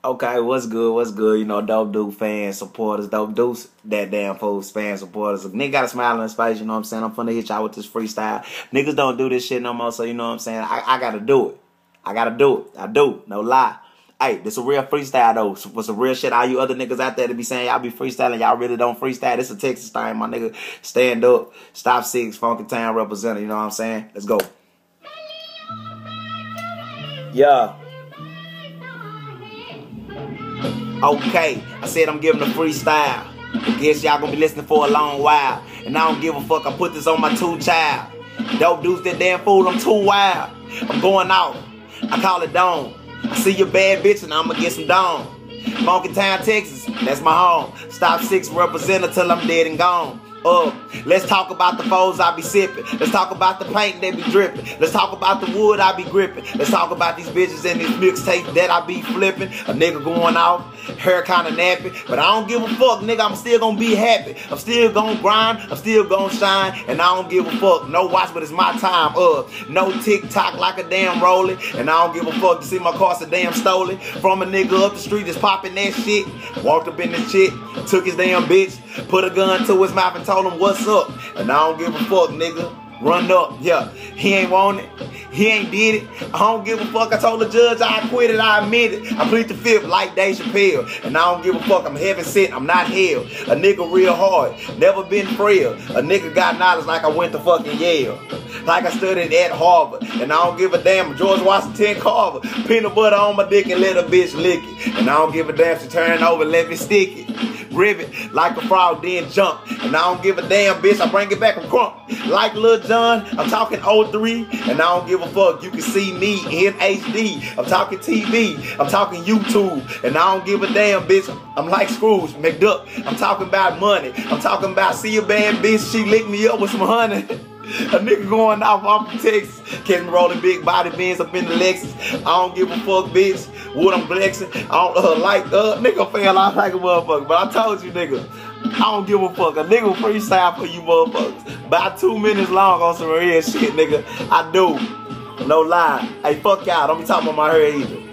Okay, what's good? What's good? You know, Dope Duke fans, supporters, Dope Deuce, that damn fools, fans, supporters. Nigga got a smile on his face, you know what I'm saying? I'm finna hit y'all with this freestyle. Niggas don't do this shit no more, so you know what I'm saying? I gotta do it. I gotta do it. I do. No lie. Hey, this a real freestyle though. For some real shit, all you other niggas out there to be saying y'all be freestyling, y'all really don't freestyle. This a Texas thing, my nigga. Stand up. Stop 6, Funky Town representative, you know what I'm saying? Let's go. Yeah. Okay, I said I'm giving a freestyle. I guess y'all gonna be listening for a long while. And I don't give a fuck, I put this on my 2 child. Dope Deuce, that damn fool, I'm too wild. I'm going out, I call it dawn. I see your bad bitch and I'ma get some dawn. Funky Town, Texas, that's my home. Stop 6 representative till I'm dead and gone. Let's talk about the foes I be sipping. Let's talk about the paint they be dripping. Let's talk about the wood I be gripping. Let's talk about these bitches and these mixtapes that I be flipping. A nigga going off, hair kinda nappy, but I don't give a fuck, nigga. I'm still gonna be happy. I'm still gonna grind. I'm still gonna shine, and I don't give a fuck. No watch, but it's my time. No TikTok like a damn rolling, and I don't give a fuck to see my car so damn stolen from a nigga up the street that's popping that shit. Walked up in this shit, took his damn bitch, put a gun to his mouth and told him what's up, and I don't give a fuck, nigga. Run up, yeah. He ain't want it. He ain't did it. I don't give a fuck. I told the judge I quit it. I admit it. I plead the fifth like Dave Chappelle. And I don't give a fuck. I'm heaven sent. I'm not hell. A nigga real hard. Never been frail. A nigga got knowledge like I went to fucking Yale. Like I studied at Harvard. And I don't give a damn. George Washington Carver. Peanut butter on my dick and let a bitch lick it. And I don't give a damn. She turn over and let me stick it. Rivet like a frog, then jump. And I don't give a damn, bitch. I bring it back from crump. Like Lil Jon, I'm talking 03. And I don't give a fuck. You can see me in HD. I'm talking TV. I'm talking YouTube. And I don't give a damn, bitch. I'm like Scrooge, McDuck. I'm talking about money. I'm talking about see a bad bitch. She licked me up with some honey. A nigga going off off from Texas. Catch me rolling big body bins up in the Lexus. I don't give a fuck, bitch. What I'm flexing. I don't nigga fell out like a motherfucker. But I told you, nigga, I don't give a fuck. A nigga freestyle for you motherfuckers. About 2 minutes long on some real shit, nigga. I do. No lie. Hey, fuck y'all. Don't be talking about my hair either.